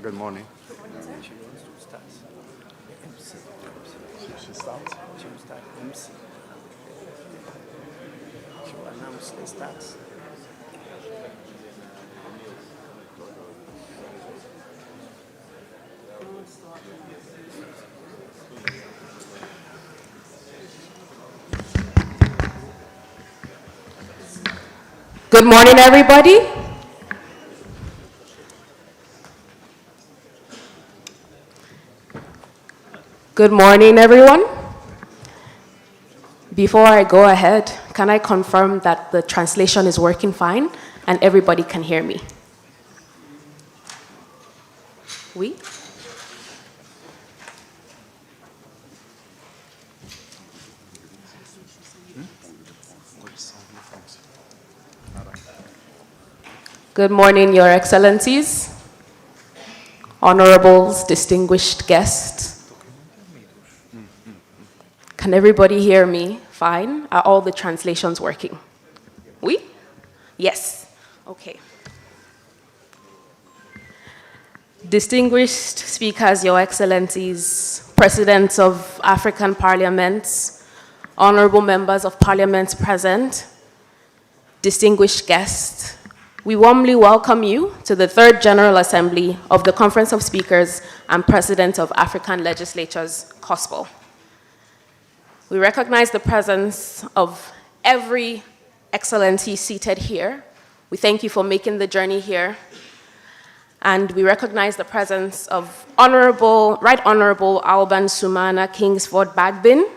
Good morning. She wants to start. MC. She starts? She will start MC. She will announce the starts. Good morning, everybody. Good morning, everyone. Before I go ahead, can I confirm that the translation is working fine and everybody can hear me? Oui? Good morning, Your Excellencies, honorables, distinguished guests. Can everybody hear me fine? Are all the translations working? Oui? Yes. Okay. Distinguished speakers, Your Excellencies, presidents of African parliaments, honorable members of parliaments present, distinguished guests, we warmly welcome you to the third General Assembly of the Conference of Speakers and Presidents of African Legislatures, CoSPAL. We recognize the presence of every excellency seated here. We thank you for making the journey here. And we recognize the presence of Right Honorable Alban Sumana Kingsford Bagbin,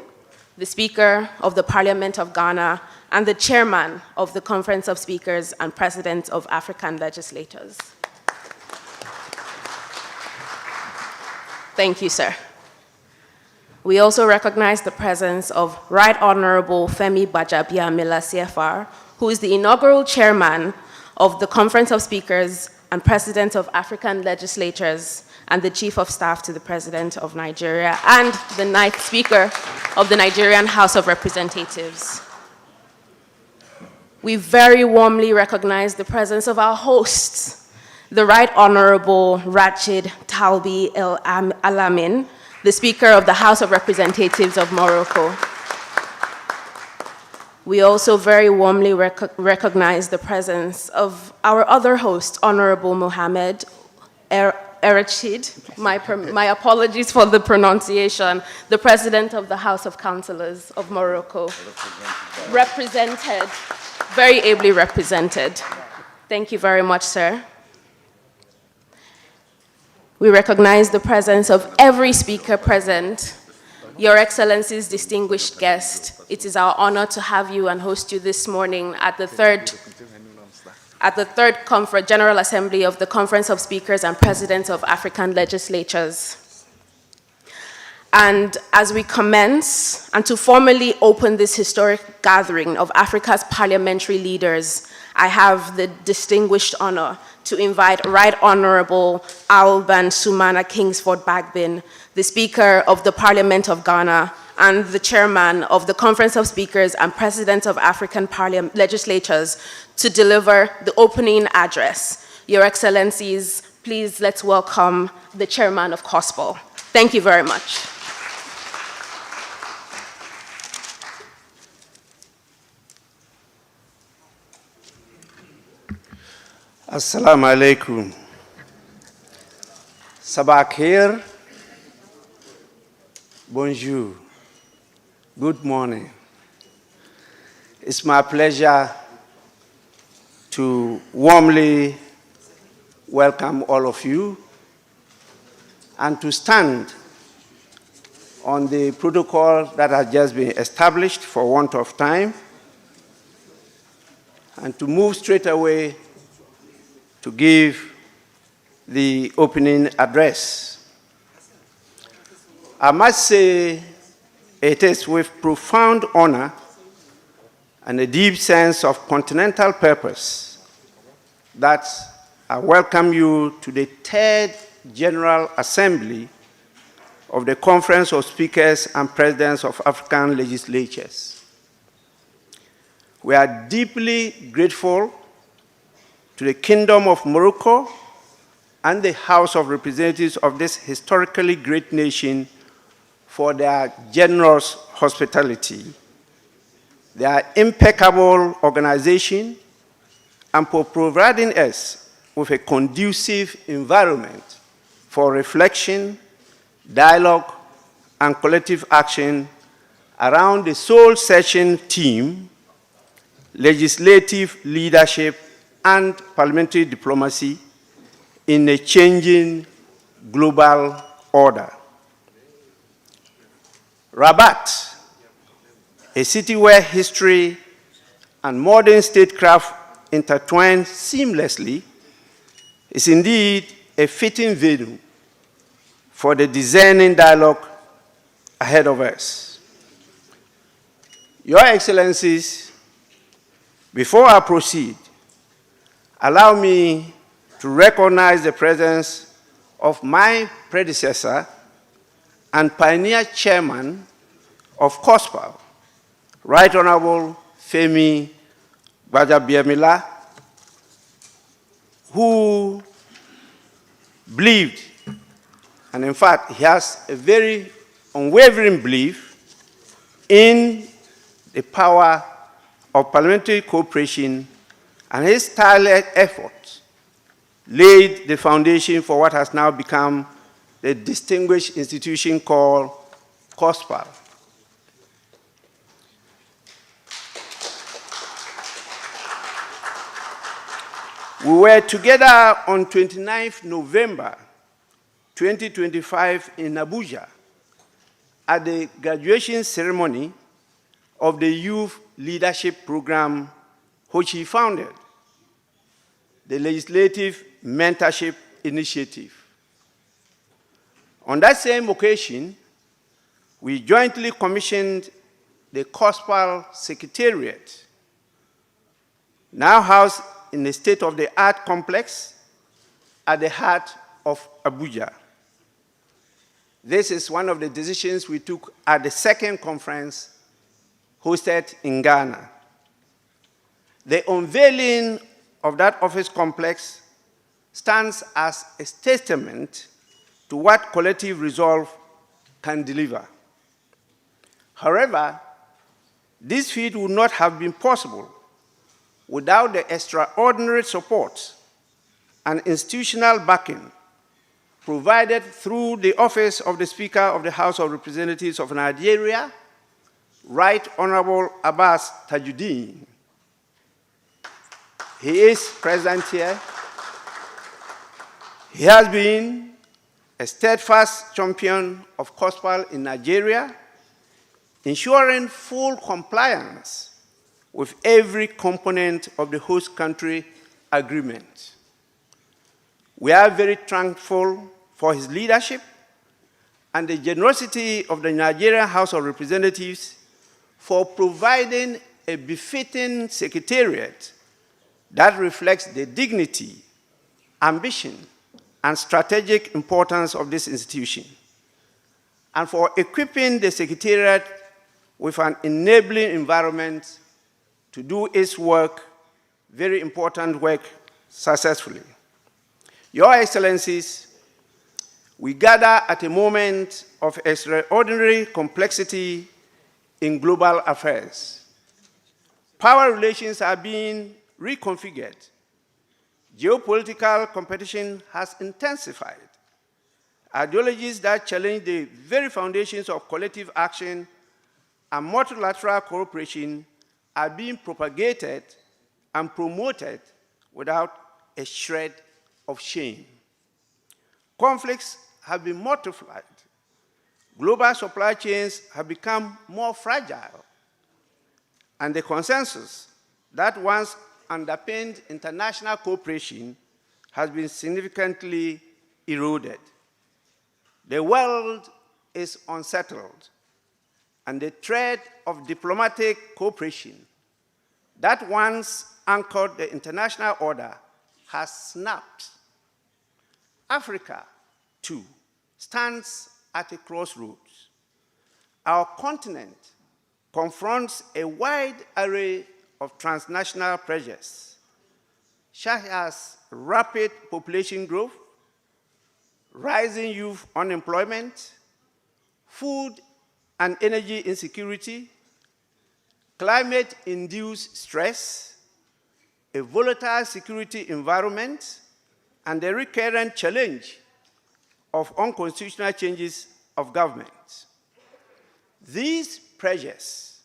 the Speaker of the Parliament of Ghana, and the Chairman of the Conference of Speakers and Presidents of African Legislators. Thank you, sir. We also recognize the presence of Right Honorable Femi Gbajabiamila CFR, who is the inaugural Chairman of the Conference of Speakers and President of African Legislatures and the Chief of Staff to the President of Nigeria and the 9th Speaker of the Nigerian House of Representatives. We very warmly recognize the presence of our hosts, the Right Honorable Rachid Talbi El Alamin, the Speaker of the House of Representatives of Morocco. We also very warmly recognize the presence of our other host, Honorable Mohamed Erachid, my apologies for the pronunciation, the President of the House of Councillors of Morocco, represented, very ably represented. Thank you very much, sir. We recognize the presence of every speaker present. Your Excellencies, distinguished guests, it is our honor to have you and host you this morning at the third General Assembly of the Conference of Speakers and Presidents of African Legislatures. And as we commence, and to formally open this historic gathering of Africa's parliamentary leaders, I have the distinguished honor to invite Right Honorable Alban Sumana Kingsford Bagbin, the Speaker of the Parliament of Ghana and the Chairman of the Conference of Speakers and Presidents of African Legislatures, to deliver the opening address. Your Excellencies, please let's welcome the Chairman of CoSPAL. Thank you very much. Assalamu alaikum. Sabah khair. Bonjour. Good morning. It's my pleasure to warmly welcome all of you and to stand on the protocol that has just been established for want of time and to move straight away to give the opening address. I must say it is with profound honor and a deep sense of continental purpose that I welcome you to the third General Assembly of the Conference of Speakers and Presidents of African Legislatures. We are deeply grateful to the Kingdom of Morocco and the House of Representatives of this historically great nation for their generous hospitality, their impeccable organization, and for providing us with a conducive environment for reflection, dialogue, and collective action around the sole session theme, legislative leadership and parliamentary diplomacy in a changing global order. Rabat, a city where history and modern statecraft intertwine seamlessly, is indeed a fitting venue for the discerning dialogue ahead of us. Your Excellencies, before I proceed, allow me to recognize the presence of my predecessor and pioneer chairman of CoSPAL, Right Honorable Femi Gbajabiamila, who believed, and in fact, he has a very unwavering belief in the power of parliamentary cooperation, and his tireless efforts laid the foundation for what has now become the distinguished institution called CoSPAL. We were together on 29th November 2025 in Abuja at the graduation ceremony of the Youth Leadership Program which he founded, the Legislative Mentorship Initiative. On that same occasion, we jointly commissioned the CoSPAL Secretariat, now housed in the state-of-the-art complex at the heart of Abuja. This is one of the decisions we took at the second conference hosted in Ghana. The unveiling of that office complex stands as a testament to what collective resolve can deliver. However, this feat would not have been possible without the extraordinary support and institutional backing provided through the Office of the Speaker of the House of Representatives of Nigeria, Right Honorable Abbas Tajuddin. He is present here. He has been a steadfast champion of CoSPAL in Nigeria, ensuring full compliance with every component of the host country agreement. We are very thankful for his leadership and the generosity of the Nigerian House of Representatives for providing a befitting secretariat that reflects the dignity, ambition, and strategic importance of this institution, and for equipping the secretariat with an enabling environment to do its work, very important work, successfully. Your Excellencies, we gather at a moment of extraordinary complexity in global affairs. Power relations are being reconfigured. Geopolitical competition has intensified. Ideologies that challenge the very foundations of collective action and multilateral cooperation are being propagated and promoted without a shred of shame. Conflicts have been multiplied. Global supply chains have become more fragile, and the consensus that once underpinned international cooperation has been significantly eroded. The world is unsettled, and the thread of diplomatic cooperation that once anchored the international order has snapped. Africa, too, stands at a crossroads. Our continent confronts a wide array of transnational pressures, such as rapid population growth, rising youth unemployment, food and energy insecurity, climate-induced stress, a volatile security environment, and the recurrent challenge of unconstitutional changes of government. These pressures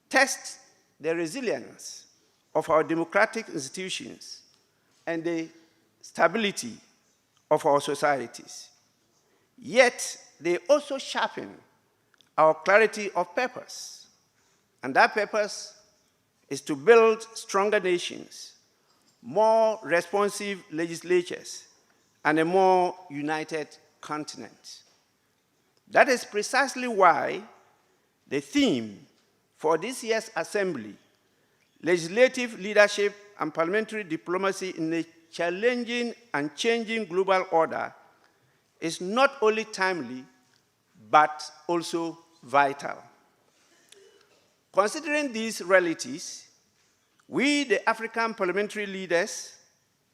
test the resilience of our democratic institutions and the stability of our societies. Yet, they also sharpen our clarity of purpose. And that purpose is to build stronger nations, more responsive legislatures, and a more united continent. That is precisely why the theme for this year's assembly, legislative leadership and parliamentary diplomacy in a challenging and changing global order, is not only timely, but also vital. Considering these realities, we, the African parliamentary leaders,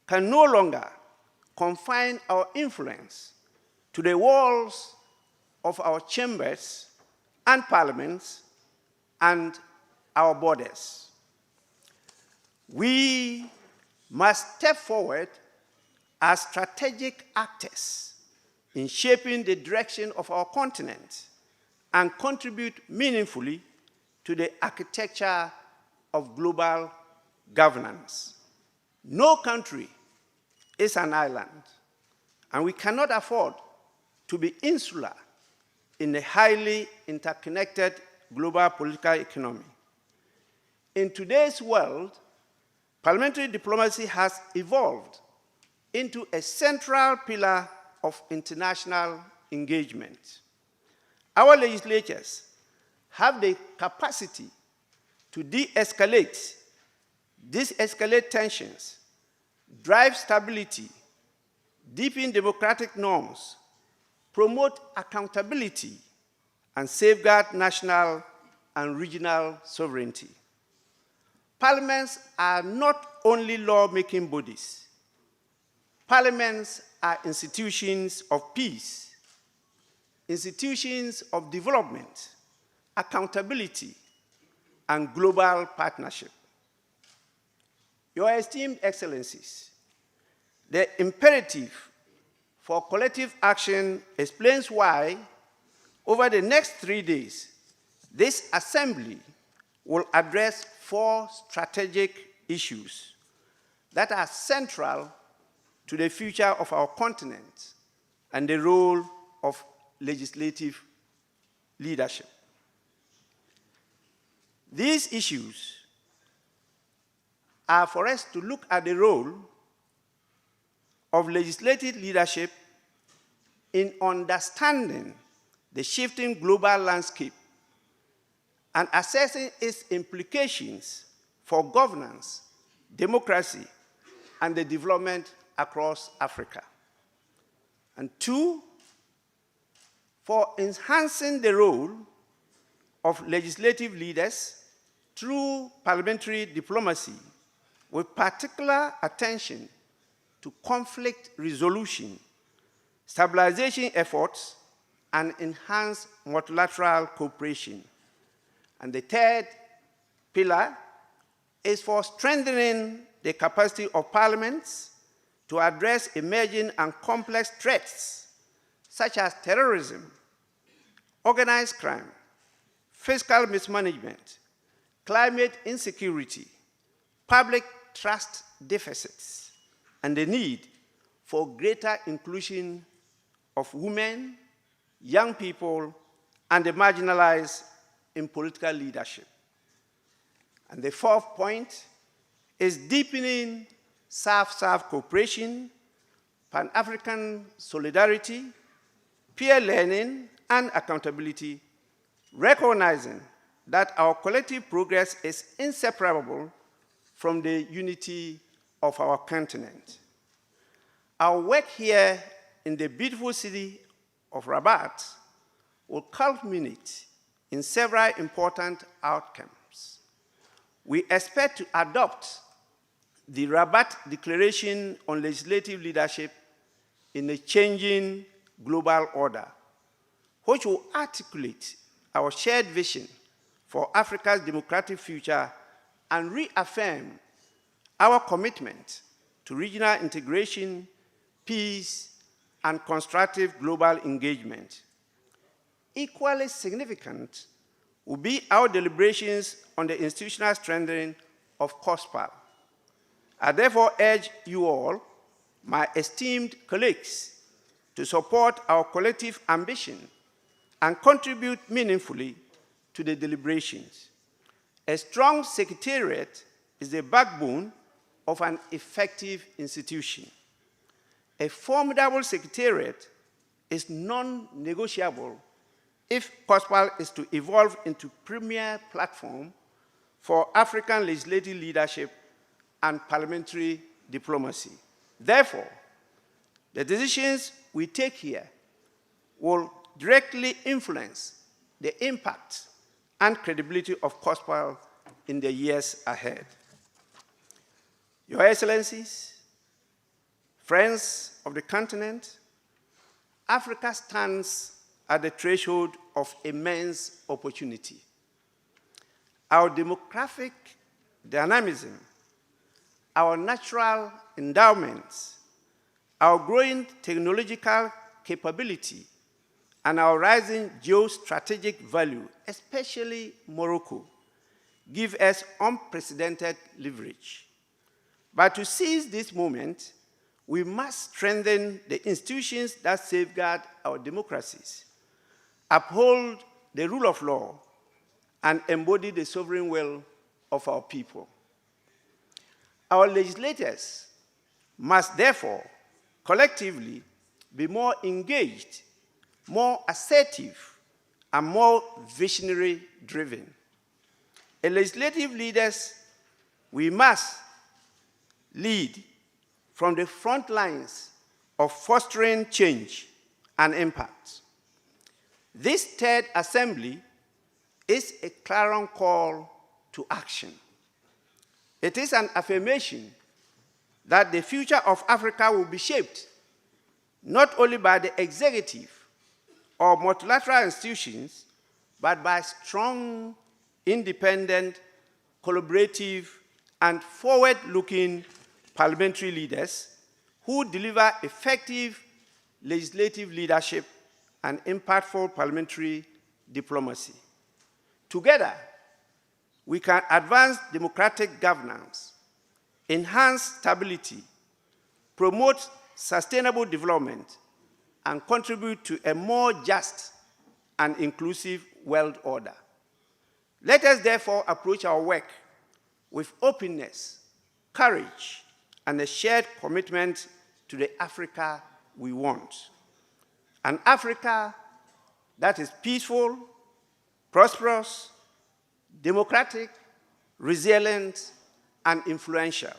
can no longer confine our influence to the walls of our chambers and parliaments and our borders. We must step forward as strategic actors in shaping the direction of our continent and contribute meaningfully to the architecture of global governance. No country is an island, and we cannot afford to be insular in a highly interconnected global political economy. In today's world, parliamentary diplomacy has evolved into a central pillar of international engagement. Our legislatures have the capacity to de-escalate, de-escalate tensions, drive stability, deepen democratic norms, promote accountability, and safeguard national and regional sovereignty. Parliaments are not only law-making bodies. Parliaments are institutions of peace, institutions of development, accountability, and global partnership. Your esteemed excellencies, the imperative for collective action explains why, over the next 3 days, this assembly will address 4 strategic issues that are central to the future of our continent and the role of legislative leadership. These issues are for us to look at the role of legislative leadership in understanding the shifting global landscape and assessing its implications for governance, democracy, and the development across Africa. And 2, for enhancing the role of legislative leaders through parliamentary diplomacy, with particular attention to conflict resolution, stabilization efforts, and enhanced multilateral cooperation. And the 3rd pillar is for strengthening the capacity of parliaments to address emerging and complex threats such as terrorism, organized crime, fiscal mismanagement, climate insecurity, public trust deficits, and the need for greater inclusion of women, young people, and the marginalized in political leadership. And the 4th point is deepening South-South cooperation, Pan-African solidarity, peer learning, and accountability, recognizing that our collective progress is inseparable from the unity of our continent. Our work here in the beautiful city of Rabat will culminate in several important outcomes. we expect to adopt the Rabat Declaration on Legislative Leadership in a changing global order, which will articulate our shared vision for Africa's democratic future and reaffirm our commitment to regional integration, peace, and constructive global engagement. Equally significant will be our deliberations on the institutional strengthening of CoSPAL. I therefore urge you all, my esteemed colleagues, to support our collective ambition and contribute meaningfully to the deliberations. A strong secretariat is the backbone of an effective institution. A formidable secretariat is non-negotiable if CoSPAL is to evolve into premier platform for African legislative leadership and parliamentary diplomacy. Therefore, the decisions we take here will directly influence the impact and credibility of CoSPAL in the years ahead. Your Excellencies, friends of the continent, Africa stands at the threshold of immense opportunity. Our demographic dynamism, our natural endowments, our growing technological capability, and our rising geostrategic value, especially Morocco, give us unprecedented leverage. But to seize this moment, we must strengthen the institutions that safeguard our democracies, uphold the rule of law, and embody the sovereign will of our people. Our legislators must therefore collectively be more engaged, more assertive, and more visionary-driven. As legislative leaders, we must lead from the front lines of fostering change and impact. This third assembly is a clarion call to action. It is an affirmation that the future of Africa will be shaped not only by the executive or multilateral institutions, but by strong, independent, collaborative, and forward-looking parliamentary leaders who deliver effective legislative leadership and impactful parliamentary diplomacy. Together, we can advance democratic governance, enhance stability, promote sustainable development, and contribute to a more just and inclusive world order. Let us therefore approach our work with openness, courage, and a shared commitment to the Africa we want. An Africa that is peaceful, prosperous, democratic, resilient, and influential.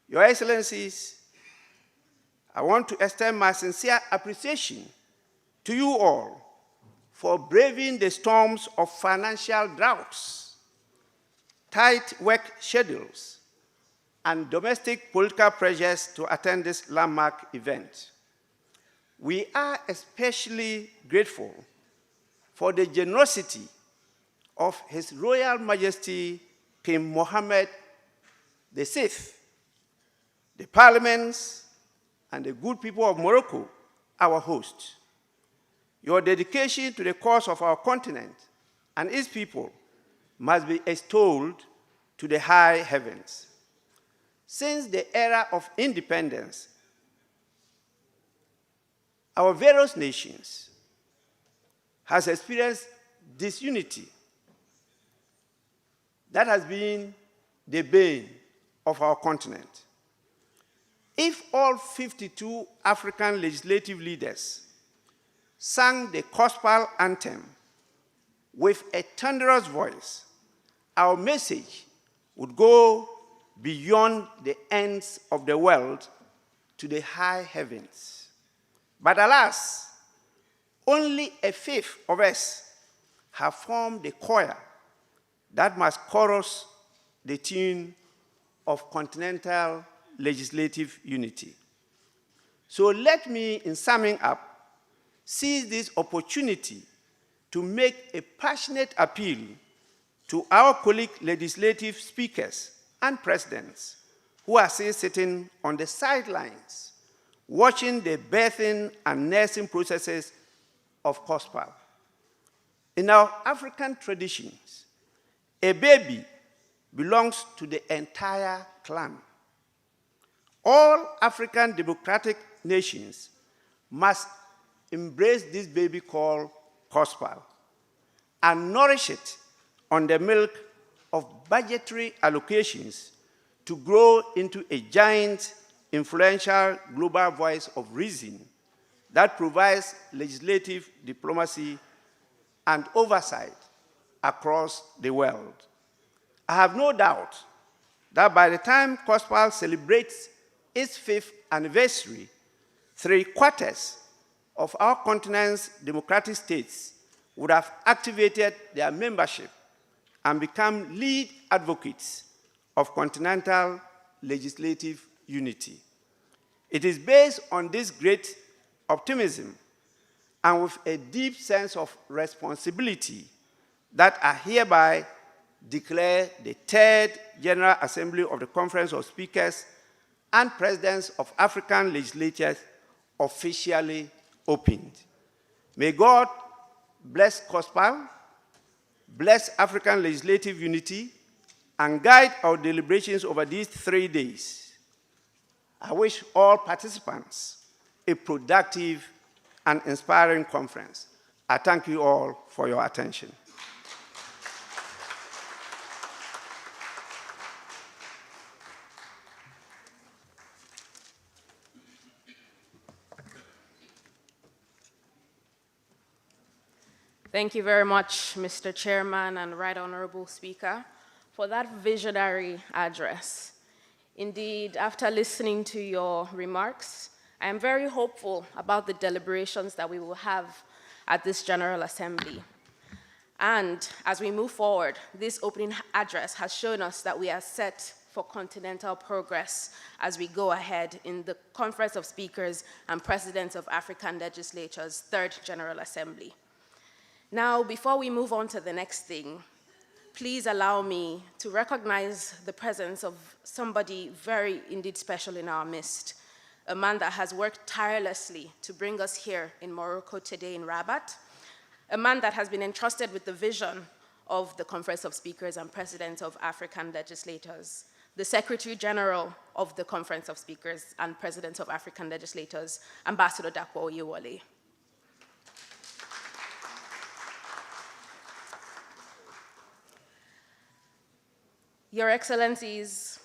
Your Excellencies, I want to extend my sincere appreciation to you all for braving the storms of financial droughts, tight work schedules, and domestic political pressures to attend this landmark event. We are especially grateful for the generosity of His Royal Majesty King Mohammed VI, the parliaments, and the good people of Morocco, our host. Your dedication to the cause of our continent and its people must be extolled to the high heavens. Since the era of independence, our various nations has experienced disunity that has been the bane of our continent. If all 52 African legislative leaders sang the CoSPAL anthem with a thunderous voice, our message would go beyond the ends of the world to the high heavens. But alas, only a fifth of us have formed the choir that must chorus the tune of continental legislative unity. So let me, in summing up, seize this opportunity to make a passionate appeal to our colleague legislative speakers and presidents who are still sitting on the sidelines, watching the birthing and nursing processes of CoSPAL. In our African traditions, a baby belongs to the entire clan. All African democratic nations must embrace this baby called CoSPAL and nourish it on the milk of budgetary allocations to grow into a giant, influential global voice of reason that provides legislative diplomacy and oversight across the world. I have no doubt that by the time CoSPAL celebrates its 5th anniversary, 3/4 of our continent's democratic states would have activated their membership and become lead advocates of continental legislative unity. It is based on this great optimism and with a deep sense of responsibility that I hereby declare the 3rd General Assembly of the Conference of Speakers and Presidents of African Legislatures officially opened. May God bless CoSPAL, bless African legislative unity, and guide our deliberations over these 3 days. I wish all participants a productive and inspiring conference. I thank you all for your attention. Thank you very much, Mr. Chairman and Right Honorable Speaker, for that visionary address. Indeed, after listening to your remarks, I am very hopeful about the deliberations that we will have at this General Assembly. And as we move forward, this opening address has shown us that we are set for continental progress as we go ahead in the Conference of Speakers and Presidents of African Legislatures' 3rd General Assembly. Now, before we move on to the next thing, please allow me to recognize the presence of somebody very indeed special in our midst, a man that has worked tirelessly to bring us here in Morocco today in Rabat, a man that has been entrusted with the vision of the Conference of Speakers and Presidents of African Legislators, the Secretary General of the Conference of Speakers and Presidents of African Legislators, Ambassador Dapo Oyewole. Your Excellencies,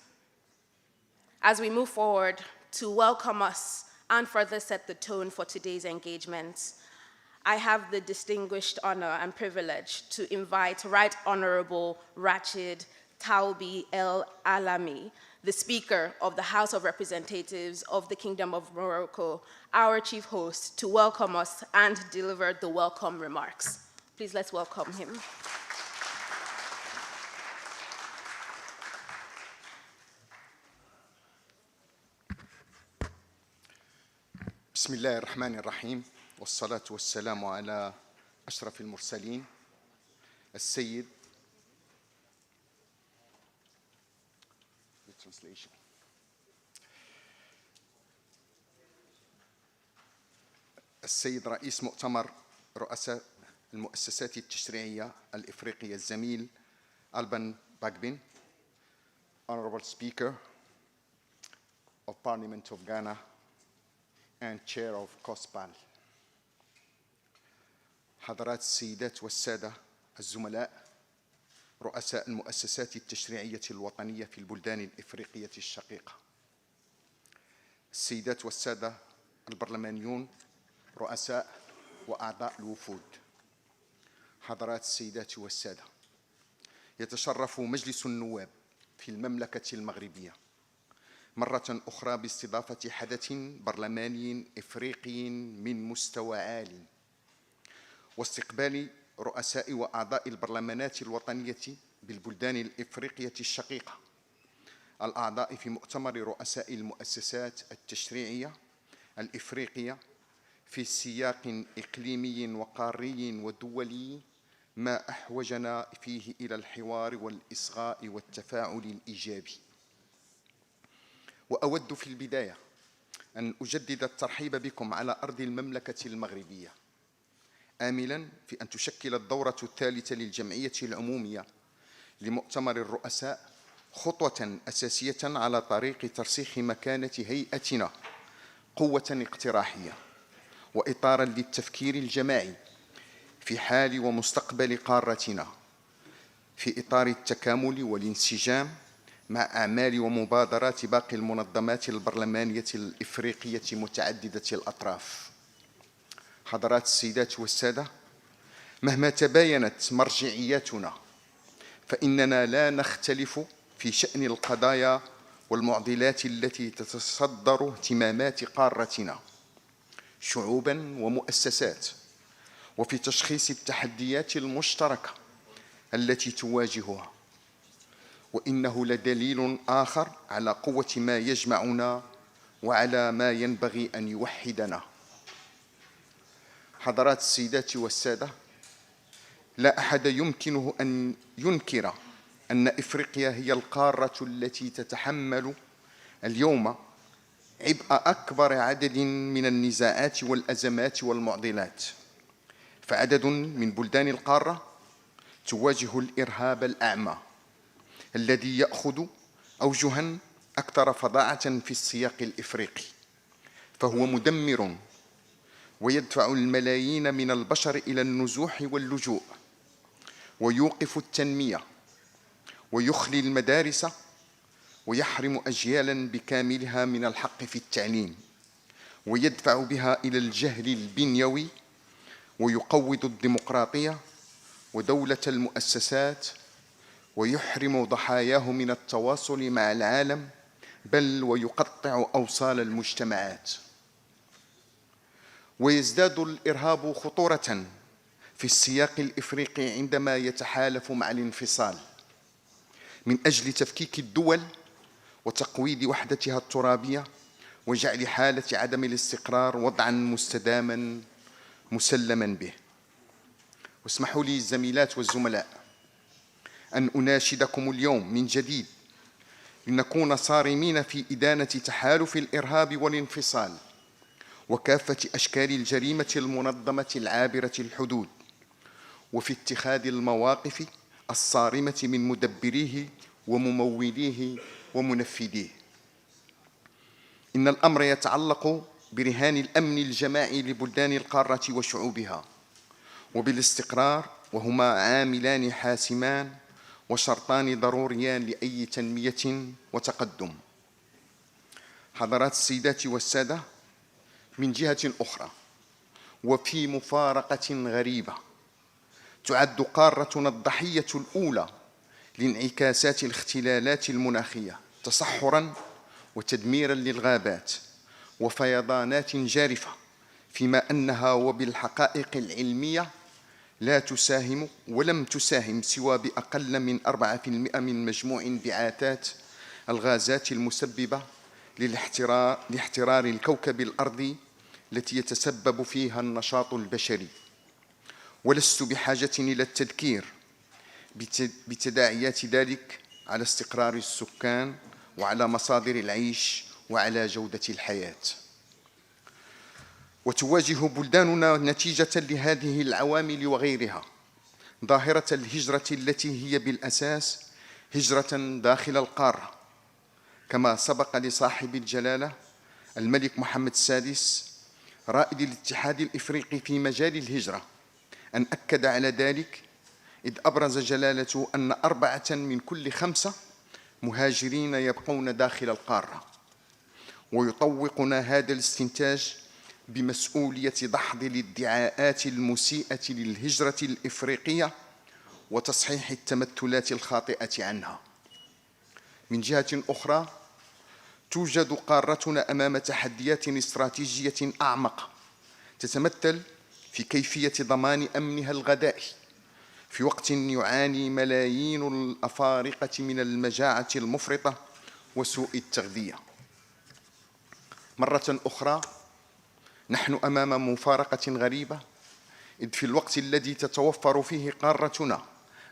as we move forward to welcome us and further set the tone for today's engagement, I have the distinguished honor and privilege to invite Right Honorable Rachid Talbi El Alami, the Speaker of the House of Representatives of the Kingdom of Morocco, our chief host, to welcome us and deliver the welcome remarks. Please let's welcome him. بسم الله الرحمن الرحيم والصلاة والسلام على أشرف المرسلين السيد رئيس مؤتمر رؤساء المؤسسات التشريعية الإفريقية الزميل ألبان باغبين, Honorable Speaker of Parliament of Ghana and Chair of CoSPAL, حضرات السيدات والسادة الزملاء رؤساء المؤسسات التشريعية الوطنية في البلدان الإفريقية الشقيقة، السيدات والسادة البرلمانيون رؤساء وأعضاء الوفود، حضرات السيدات والسادة، يتشرف مجلس النواب في المملكة المغربية مرة أخرى باستضافة حدث برلماني إفريقي من مستوى عالي واستقبال رؤساء وأعضاء البرلمانات الوطنية بالبلدان الإفريقية الشقيقة الأعضاء في مؤتمر رؤساء المؤسسات التشريعية الإفريقية في سياق إقليمي وقاري ودولي ما أحوجنا فيه إلى الحوار والإصغاء والتفاعل الإيجابي. وأود في البداية أن أجدد الترحيب بكم على أرض المملكة المغربية، آملاً في أن تشكل الدورة الثالثة للجمعية العمومية لمؤتمر الرؤساء خطوة أساسية على طريق ترسيخ مكانة هيئتنا قوة اقتراحية وإطاراً للتفكير الجماعي في حال ومستقبل قارتنا في إطار التكامل والانسجام مع أعمال ومبادرات باقي المنظمات البرلمانية الإفريقية متعددة الأطراف. حضرات السيدات والسادة، مهما تباينت مرجعياتنا فإننا لا نختلف في شأن القضايا والمعضلات التي تتصدر اهتمامات قارتنا شعوباً ومؤسسات، وفي تشخيص التحديات المشتركة التي تواجهها، وإنه لدليل آخر على قوة ما يجمعنا وعلى ما ينبغي أن يوحدنا. حضرات السيدات والسادة، لا أحد يمكنه أن ينكر أن إفريقيا هي القارة التي تتحمل اليوم عبء أكبر عدد من النزاعات والأزمات والمعضلات، فعدد من بلدان القارة تواجه الإرهاب الأعمى الذي يأخذ أوجهاً أكثر فظاعة في السياق الإفريقي، فهو مدمر ويدفع الملايين من البشر إلى النزوح واللجوء، ويوقف التنمية، ويخلي المدارس، ويحرم أجيالاً بكاملها من الحق في التعليم، ويدفع بها إلى الجهل البنيوي، ويقوض الديمقراطية ودولة المؤسسات، ويحرم ضحاياه من التواصل مع العالم، بل ويقطع أوصال المجتمعات. ويزداد الإرهاب خطورة في السياق الإفريقي عندما يتحالف مع الانفصال من أجل تفكيك الدول وتقويض وحدتها الترابية وجعل حالة عدم الاستقرار وضعاً مستداماً مسلماً به. واسمحوا لي الزميلات والزملاء أن أناشدكم اليوم من جديد لنكون صارمين في إدانة تحالف الإرهاب والانفصال وكافة أشكال الجريمة المنظمة العابرة الحدود، وفي اتخاذ المواقف الصارمة من مدبريه ومموليه ومنفذيه. إن الأمر يتعلق برهان الأمن الجماعي لبلدان القارة وشعوبها وبالاستقرار، وهما عاملان حاسمان وشرطان ضروريان لأي تنمية وتقدم. حضرات السيدات والسادة، من جهة أخرى وفي مفارقة غريبة، تعد قارتنا الضحية الأولى لانعكاسات الاختلالات المناخية تصحراً وتدميراً للغابات وفيضانات جارفة، فيما أنها وبالحقائق العلمية لا تساهم ولم تساهم سوى بأقل من 4% من مجموع انبعاثات الغازات المسببة لاحترار الكوكب الأرضي التي يتسبب فيها النشاط البشري. ولست بحاجة إلى التذكير بتداعيات ذلك على استقرار السكان وعلى مصادر العيش وعلى جودة الحياة. وتواجه بلداننا نتيجة لهذه العوامل وغيرها ظاهرة الهجرة التي هي بالأساس هجرة داخل القارة، كما سبق لصاحب الجلالة الملك محمد السادس رائد الاتحاد الإفريقي في مجال الهجرة أن أكد على ذلك، إذ أبرز جلالته أن 4 من كل 5 مهاجرين يبقون داخل القارة. ويطوقنا هذا الاستنتاج بمسؤولية دحض الادعاءات المسيئة للهجرة الإفريقية وتصحيح التمثلات الخاطئة عنها. من جهة أخرى، توجد قارتنا أمام تحديات استراتيجية أعمق تتمثل في كيفية ضمان أمنها الغذائي، في وقت يعاني ملايين الأفارقة من المجاعة المفرطة وسوء التغذية. مرة أخرى نحن أمام مفارقة غريبة، إذ في الوقت الذي تتوفر فيه قارتنا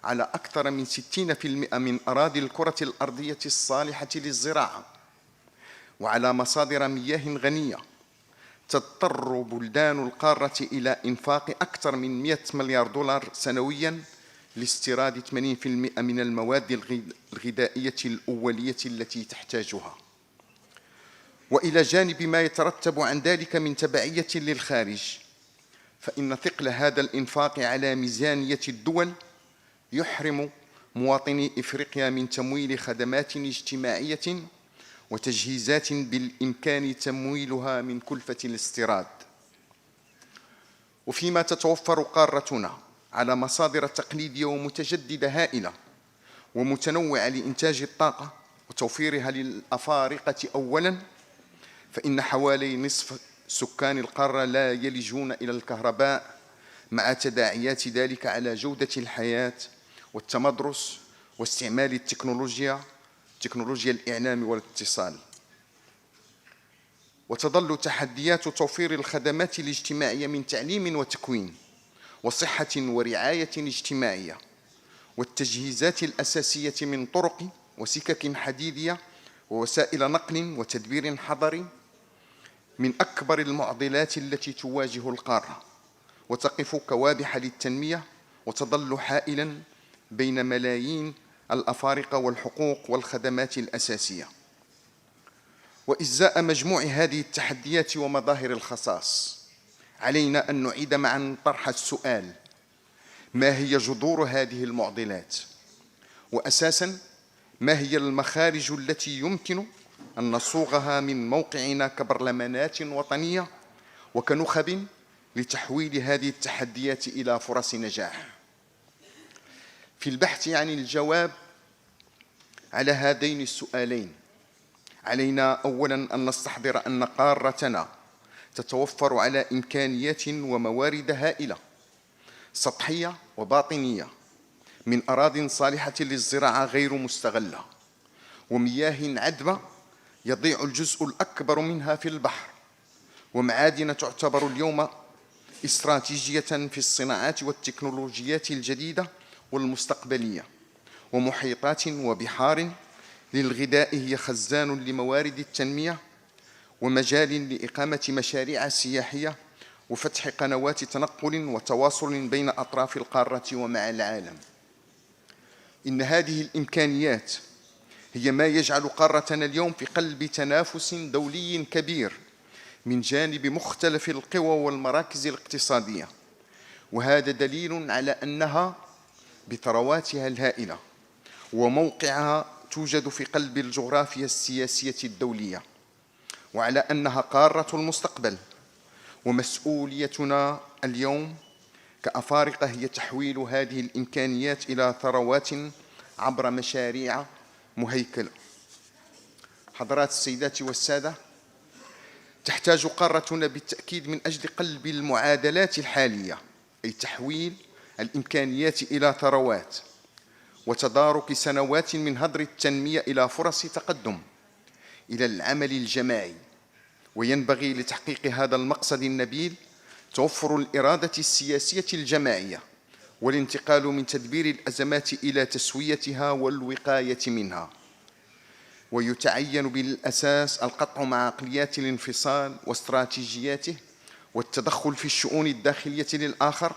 على أكثر من 60% من أراضي الكرة الأرضية الصالحة للزراعة وعلى مصادر مياه غنية، تضطر بلدان القارة إلى إنفاق أكثر من 100 مليار دولار سنوياً لاستيراد 80% من المواد الغذائية الأولية التي تحتاجها. وإلى جانب ما يترتب عن ذلك من تبعية للخارج، فإن ثقل هذا الإنفاق على ميزانية الدول يحرم مواطني إفريقيا من تمويل خدمات اجتماعية وتجهيزات بالإمكان تمويلها من كلفة الاستيراد. وفيما تتوفر قارتنا على مصادر تقليدية ومتجددة هائلة ومتنوعة لإنتاج الطاقة وتوفيرها للأفارقة أولاً، فإن حوالي نصف سكان القارة لا يلجون إلى الكهرباء، مع تداعيات ذلك على جودة الحياة والتمدرس واستعمال تكنولوجيا الإعلام والاتصال. وتظل تحديات توفير الخدمات الاجتماعية من تعليم وتكوين وصحة ورعاية اجتماعية والتجهيزات الأساسية من طرق وسكك حديدية ووسائل نقل وتدبير حضري من أكبر المعضلات التي تواجه القارة، وتقف كوابح للتنمية وتظل حائلاً بين ملايين الأفارقة والحقوق والخدمات الأساسية. وإزاء مجموع هذه التحديات ومظاهر الخصاص، علينا أن نعيد معاً طرح السؤال: ما هي جذور هذه المعضلات؟ وأساساً ما هي المخارج التي يمكن أن نصوغها من موقعنا كبرلمانات وطنية وكنخب لتحويل هذه التحديات إلى فرص نجاح؟ في البحث عن الجواب على هذين السؤالين، علينا أولاً أن نستحضر أن قارتنا تتوفر على إمكانيات وموارد هائلة سطحية وباطنية، من أراضٍ صالحة للزراعة غير مستغلة، ومياه عذبة يضيع الجزء الأكبر منها في البحر، ومعادن تعتبر اليوم استراتيجية في الصناعات والتكنولوجيات الجديدة والمستقبلية، ومحيطات وبحار للغذاء هي خزان لموارد التنمية ومجال لإقامة مشاريع سياحية وفتح قنوات تنقل وتواصل بين أطراف القارة ومع العالم. إن هذه الإمكانيات هي ما يجعل قارتنا اليوم في قلب تنافس دولي كبير من جانب مختلف القوى والمراكز الاقتصادية، وهذا دليل على أنها بثرواتها الهائلة وموقعها توجد في قلب الجغرافيا السياسية الدولية، وعلى أنها قارة المستقبل. ومسؤوليتنا اليوم كأفارقة هي تحويل هذه الإمكانيات إلى ثروات عبر مشاريع مهيكلة. حضرات السيدات والسادة، تحتاج قارتنا بالتأكيد من أجل قلب المعادلات الحالية، أي تحويل الإمكانيات إلى ثروات وتدارك سنوات من هدر التنمية إلى فرص تقدم، إلى العمل الجماعي. وينبغي لتحقيق هذا المقصد النبيل توفر الإرادة السياسية الجماعية والانتقال من تدبير الأزمات إلى تسويتها والوقاية منها. ويتعين بالأساس القطع مع عقليات الانفصال واستراتيجياته والتدخل في الشؤون الداخلية للآخر،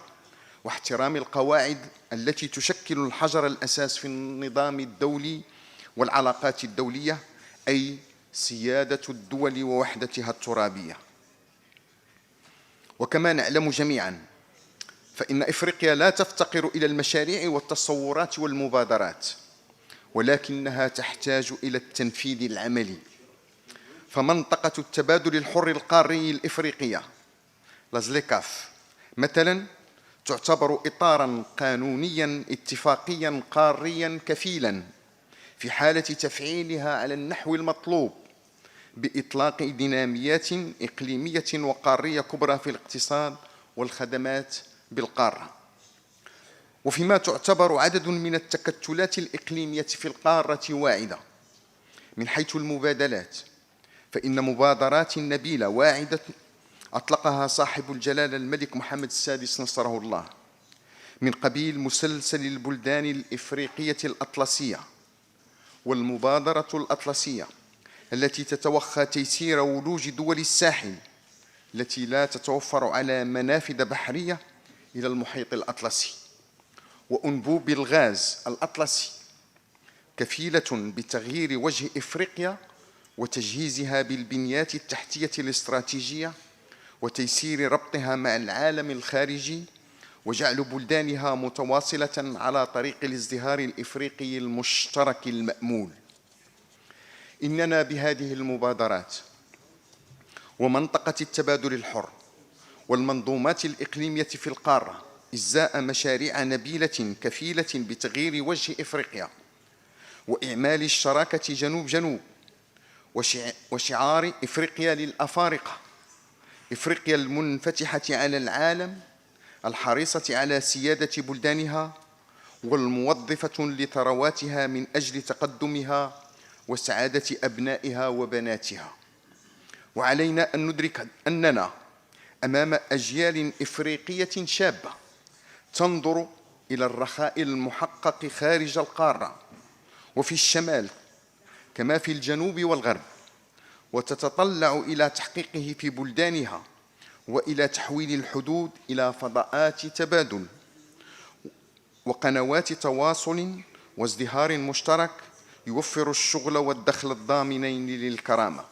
واحترام القواعد التي تشكل الحجر الأساس في النظام الدولي والعلاقات الدولية، أي سيادة الدول ووحدتها الترابية. وكما نعلم جميعاً فإن إفريقيا لا تفتقر إلى المشاريع والتصورات والمبادرات، ولكنها تحتاج إلى التنفيذ العملي. فمنطقة التبادل الحر القاري الإفريقية لازليكاف مثلاً تعتبر إطاراً قانونياً اتفاقياً قارياً كفيلاً في حالة تفعيلها على النحو المطلوب بإطلاق ديناميات إقليمية وقارية كبرى في الاقتصاد والخدمات بالقارة. وفيما تعتبر عدد من التكتلات الإقليمية في القارة واعدة. من حيث المبادلات فإن مبادرات نبيلة واعدة أطلقها صاحب الجلالة الملك محمد السادس نصره الله، من قبيل مسلسل البلدان الإفريقية الأطلسية والمبادرة الأطلسية التي تتوخى تيسير ولوج دول الساحل التي لا تتوفر على منافذ بحرية إلى المحيط الأطلسي، وأنبوب الغاز الأطلسي كفيلة بتغيير وجه إفريقيا وتجهيزها بالبنيات التحتية الاستراتيجية وتيسير ربطها مع العالم الخارجي وجعل بلدانها متواصلة على طريق الازدهار الإفريقي المشترك المأمول. إننا بهذه المبادرات ومنطقة التبادل الحر والمنظومات الإقليمية في القارة إزاء مشاريع نبيلة كفيلة بتغيير وجه إفريقيا وإعمال الشراكة جنوب جنوب وشعار إفريقيا للأفارقة، إفريقيا المنفتحة على العالم الحريصة على سيادة بلدانها والموظفة لثرواتها من أجل تقدمها وسعادة أبنائها وبناتها. وعلينا أن ندرك أننا أمام أجيال إفريقية شابة تنظر إلى الرخاء المحقق خارج القارة وفي الشمال كما في الجنوب والغرب، وتتطلع إلى تحقيقه في بلدانها وإلى تحويل الحدود إلى فضاءات تبادل وقنوات تواصل وازدهار مشترك يوفر الشغل والدخل الضامنين للكرامة.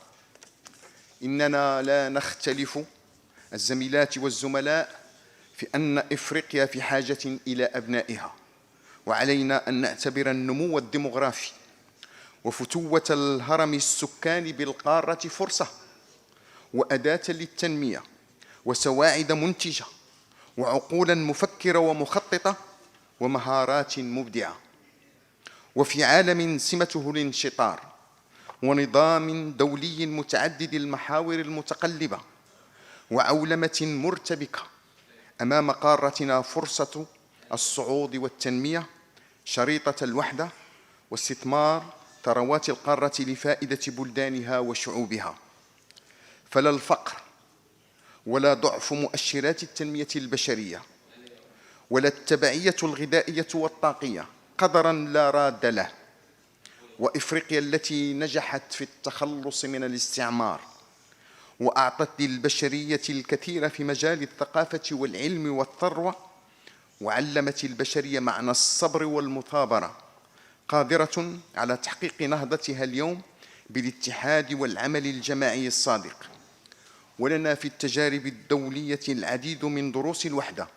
إننا لا نختلف الزميلات والزملاء في أن إفريقيا في حاجة إلى أبنائها، وعلينا أن نعتبر النمو الديمغرافي وفتوة الهرم السكاني بالقارة فرصة وأداة للتنمية وسواعد منتجة وعقولا مفكرة ومخططة ومهارات مبدعة. وفي عالم سمته الانشطار ونظام دولي متعدد المحاور المتقلبة وعولمة مرتبكة، أمام قارتنا فرصة الصعود والتنمية شريطة الوحدة واستثمار ثروات القارة لفائدة بلدانها وشعوبها. فلا الفقر ولا ضعف مؤشرات التنمية البشرية ولا التبعية الغذائية والطاقية قدرا لا راد له. وإفريقيا التي نجحت في التخلص من الاستعمار وأعطت للبشرية الكثير في مجال الثقافة والعلم والثروة وعلمت البشرية معنى الصبر والمثابرة، قادرة على تحقيق نهضتها اليوم بالاتحاد والعمل الجماعي الصادق. ولنا في التجارب الدولية العديد من دروس الوحدة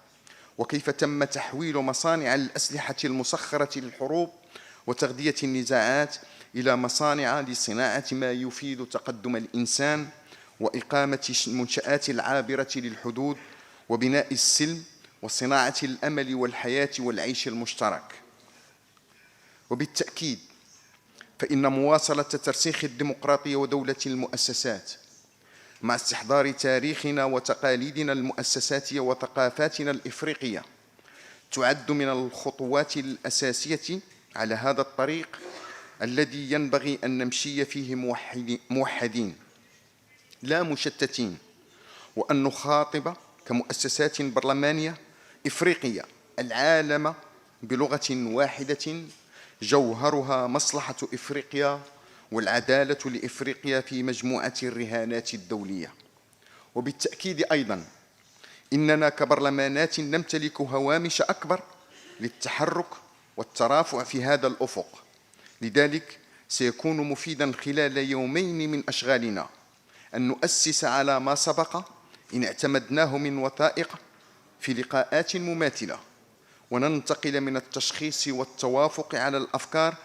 وكيف تم تحويل مصانع الأسلحة المسخرة للحروب وتغذية النزاعات إلى مصانع لصناعة ما يفيد تقدم الإنسان وإقامة المنشآت العابرة للحدود وبناء السلم وصناعة الأمل والحياة والعيش المشترك. وبالتأكيد فإن مواصلة ترسيخ الديمقراطية ودولة المؤسسات مع استحضار تاريخنا وتقاليدنا المؤسساتية وثقافاتنا الإفريقية تعد من الخطوات الأساسية على هذا الطريق الذي ينبغي أن نمشي فيه موحدين لا مشتتين، وأن نخاطب كمؤسسات برلمانية إفريقية العالم بلغة واحدة جوهرها مصلحة إفريقيا والعدالة لإفريقيا في مجموعة الرهانات الدولية. وبالتأكيد أيضا إننا كبرلمانات نمتلك هوامش أكبر للتحرك والترافع في هذا الأفق، لذلك سيكون مفيدا خلال يومين من أشغالنا أن نؤسس على ما سبق إن اعتمدناه من وثائق في لقاءات مماثلة، وننتقل من التشخيص والتوافق على الأفكار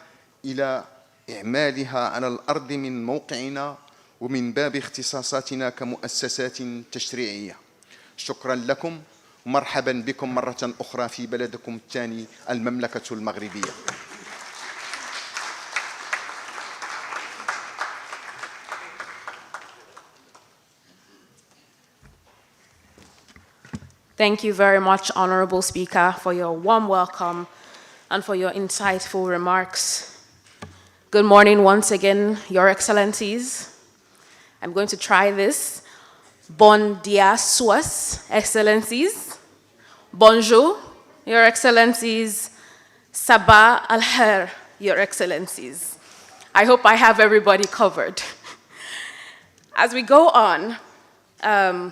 إلى إعمالها على الأرض من موقعنا ومن باب اختصاصاتنا كمؤسسات تشريعية. شكرا لكم ومرحبا بكم مرة أخرى في بلدكم الثاني المملكة المغربية. Thank you very much, Honorable Speaker, for your warm welcome and for your insightful remarks. Good morning once again, Your Excellencies. I'm going to try this. Bon dia, Suas, Excellencies. Bonjour, Your Excellencies. Sabah al-Khair, Your Excellencies. I hope I have everybody covered. As we go on,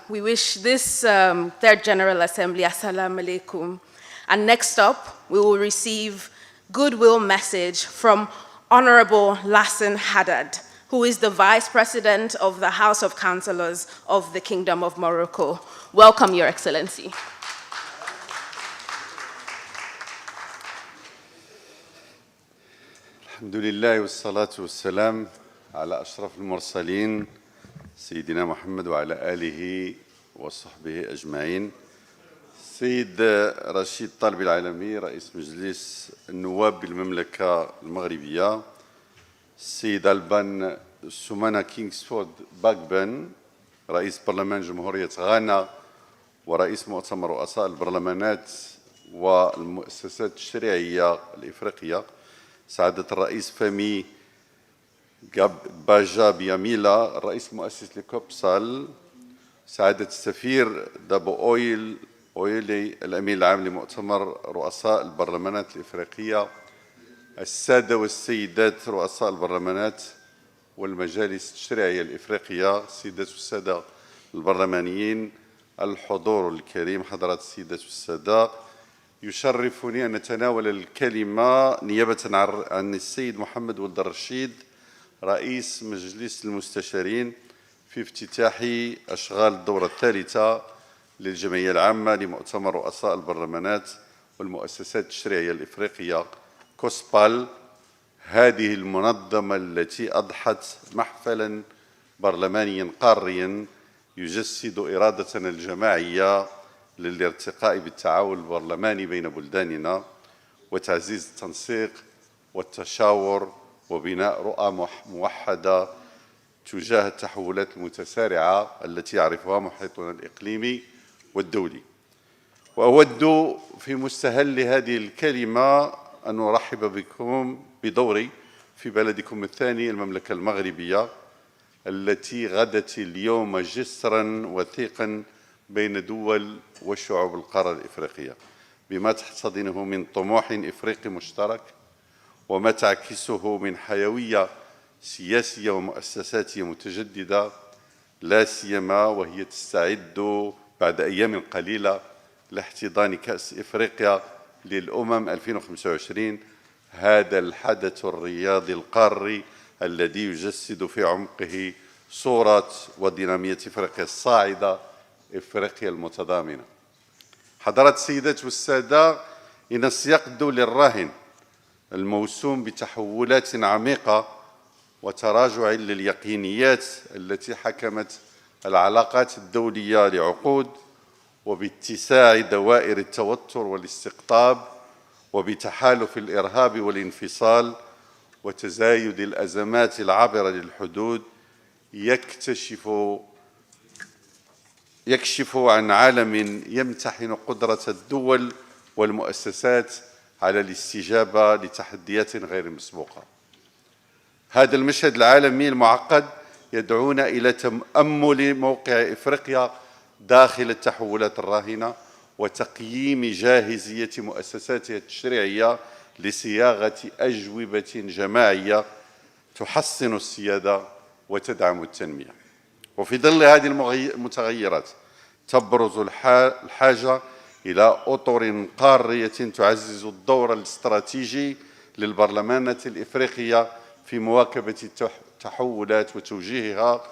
we wish this Third General Assembly, Assalamu alaikum. And next up, we will receive goodwill message from Honorable Lassen Haddad, who is the Vice President of the House of Councillors of the Kingdom of Morocco. Welcome, Your Excellency. الحمد لله والصلاة والسلام على أشرف المرسلين سيدنا محمد وعلى آله وصحبه أجمعين. السيد رشيد طالب العالمي رئيس مجلس النواب بالمملكة المغربية، السيد ألبان سومانا كينغسفورد باغبن رئيس برلمان جمهورية غانا ورئيس مؤتمر رؤساء البرلمانات والمؤسسات التشريعية الإفريقية، سعادة الرئيس فامي باجا بياميلا الرئيس المؤسس لكوبسال، سعادة السفير دابو أويلي الأمين العام لمؤتمر رؤساء البرلمانات الإفريقية، السادة والسيدات رؤساء البرلمانات والمجالس التشريعية الإفريقية، السيدات والسادة البرلمانيين، الحضور الكريم، حضرات السيدات والسادة، يشرفني أن أتناول الكلمة نيابة عن السيد محمد ولد الرشيد رئيس مجلس المستشارين في افتتاح أشغال الدورة الثالثة للجمعية العامة لمؤتمر رؤساء البرلمانات والمؤسسات التشريعية الإفريقية CoSPAL، هذه المنظمة التي أضحت محفلا برلمانيا قاريا يجسد إرادتنا الجماعية للارتقاء بالتعاون البرلماني بين بلداننا وتعزيز التنسيق والتشاور وبناء رؤى موحدة تجاه التحولات المتسارعة التي يعرفها محيطنا الإقليمي والدولي. وأود في مستهل هذه الكلمة أن أرحب بكم بدوري في بلدكم الثاني المملكة المغربية، التي غدت اليوم جسرا وثيقا بين دول وشعوب القارة الإفريقية بما تحتضنه من طموح إفريقي مشترك وما تعكسه من حيوية سياسية ومؤسساتية متجددة، لا سيما وهي تستعد بعد أيام قليلة لاحتضان كأس إفريقيا للأمم 2025، هذا الحدث الرياضي القاري الذي يجسد في عمقه صورة ودينامية إفريقيا الصاعدة، إفريقيا المتضامنة. حضرات السيدات والسادة، إن السياق الدولي الراهن الموسوم بتحولات عميقة وتراجع لليقينيات التي حكمت العلاقات الدولية لعقود، وباتساع دوائر التوتر والاستقطاب، وبتحالف الإرهاب والانفصال، وتزايد الأزمات العابرة للحدود، يكشف عن عالم يمتحن قدرة الدول والمؤسسات على الاستجابة لتحديات غير مسبوقة. هذا المشهد العالمي المعقد يدعونا إلى تأمل موقع إفريقيا داخل التحولات الراهنة وتقييم جاهزية مؤسساتها التشريعية لصياغة أجوبة جماعية تحسن السيادة وتدعم التنمية. وفي ظل هذه المتغيرات تبرز الحاجة إلى أطر قارية تعزز الدور الاستراتيجي للبرلمانات الإفريقية في مواكبة التحولات وتوجيهها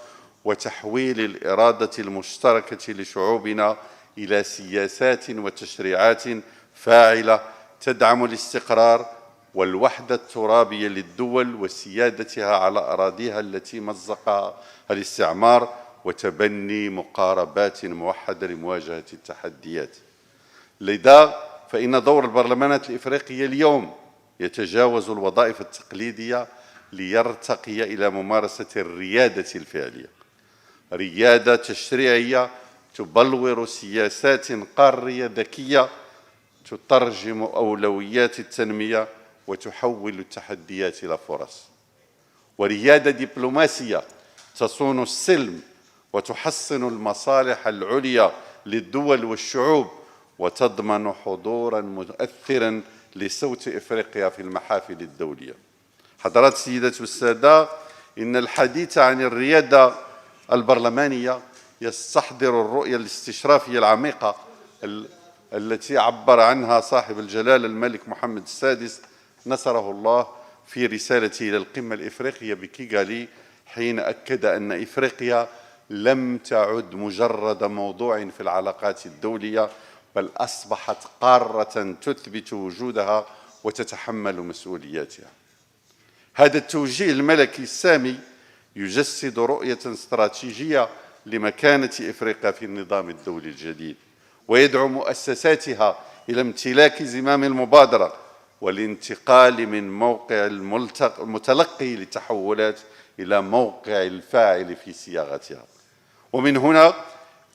وتحويل الإرادة المشتركة لشعوبنا إلى سياسات وتشريعات فاعلة تدعم الاستقرار والوحدة الترابية للدول وسيادتها على أراضيها التي مزقها الاستعمار، وتبني مقاربات موحدة لمواجهة التحديات. لذا فإن دور البرلمانات الإفريقية اليوم يتجاوز الوظائف التقليدية ليرتقي إلى ممارسة الريادة الفعلية، ريادة تشريعية تبلور سياسات قارية ذكية تترجم أولويات التنمية وتحول التحديات إلى فرص، وريادة دبلوماسية تصون السلم وتحسن المصالح العليا للدول والشعوب وتضمن حضوراً مؤثراً لصوت إفريقيا في المحافل الدولية. حضرات السيدات والسادة، إن الحديث عن الريادة البرلمانية يستحضر الرؤية الاستشرافية العميقة التي عبر عنها صاحب الجلالة الملك محمد السادس نصره الله في رسالته إلى القمة الإفريقية بكيغالي، حين أكد أن إفريقيا لم تعد مجرد موضوع في العلاقات الدولية، بل أصبحت قارة تثبت وجودها وتتحمل مسؤولياتها. هذا التوجيه الملكي السامي يجسد رؤية استراتيجية لمكانة إفريقيا في النظام الدولي الجديد، ويدعو مؤسساتها إلى امتلاك زمام المبادرة والانتقال من موقع المتلقي للتحولات إلى موقع الفاعل في صياغتها. ومن هنا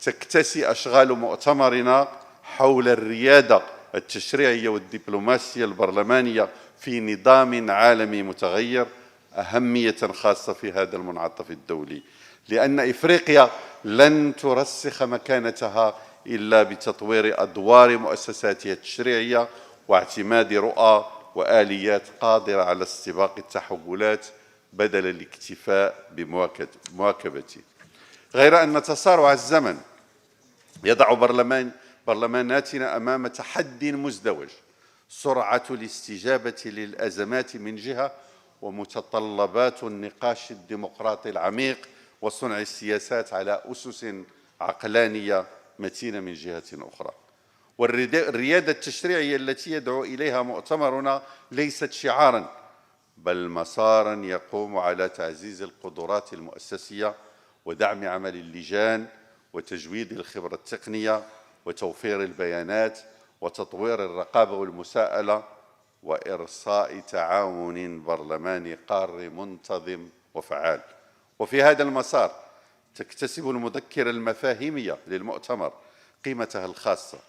تكتسي أشغال مؤتمرنا حول الريادة التشريعية والدبلوماسية البرلمانية في نظام عالمي متغير أهمية خاصة في هذا المنعطف الدولي، لأن إفريقيا لن ترسخ مكانتها إلا بتطوير أدوار مؤسساتها التشريعية واعتماد رؤى وآليات قادرة على استباق التحولات بدل الاكتفاء بمواكبته. غير أن تسارع الزمن يضع برلماناتنا أمام تحد مزدوج: سرعة الاستجابة للأزمات من جهة، ومتطلبات النقاش الديمقراطي العميق وصنع السياسات على أسس عقلانية متينة من جهة أخرى. والريادة التشريعية التي يدعو إليها مؤتمرنا ليست شعاراً، بل مساراً يقوم على تعزيز القدرات المؤسسية ودعم عمل اللجان وتجويد الخبرة التقنية وتوفير البيانات وتطوير الرقابة والمساءلة وإرساء تعاون برلماني قاري منتظم وفعال. وفي هذا المسار تكتسب المذكرة المفاهيمية للمؤتمر قيمتها الخاصة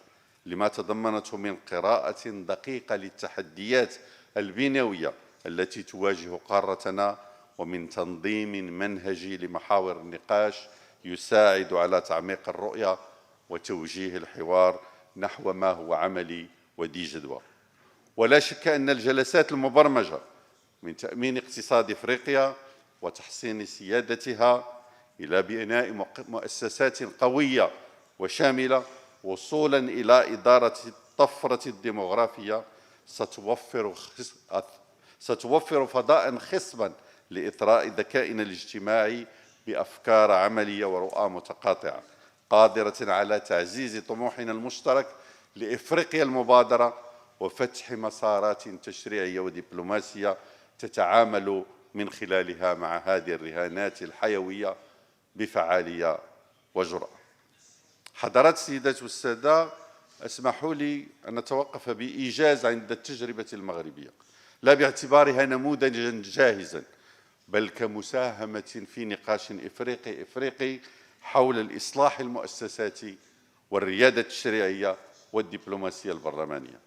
لما تضمنته من قراءة دقيقة للتحديات البنيوية التي تواجه قارتنا، ومن تنظيم منهجي لمحاور النقاش يساعد على تعميق الرؤية وتوجيه الحوار نحو ما هو عملي وذي جدوى. ولا شك أن الجلسات المبرمجة من تأمين اقتصاد إفريقيا وتحسين سيادتها إلى بناء مؤسسات قوية وشاملة وصولاً إلى إدارة الطفرة الديمغرافية ستوفر فضاءً خصباً لإثراء ذكائنا الاجتماعي بأفكار عملية ورؤى متقاطعة قادرة على تعزيز طموحنا المشترك لإفريقيا المبادرة وفتح مسارات تشريعية ودبلوماسية تتعامل من خلالها مع هذه الرهانات الحيوية بفعالية وجرأة. حضرات السيدات والسادة، اسمحوا لي أن نتوقف بإيجاز عند التجربة المغربية، لا باعتبارها نموذجاً جاهزاً، بل كمساهمة في نقاش إفريقي حول الإصلاح المؤسساتي والريادة التشريعية والدبلوماسية البرلمانية.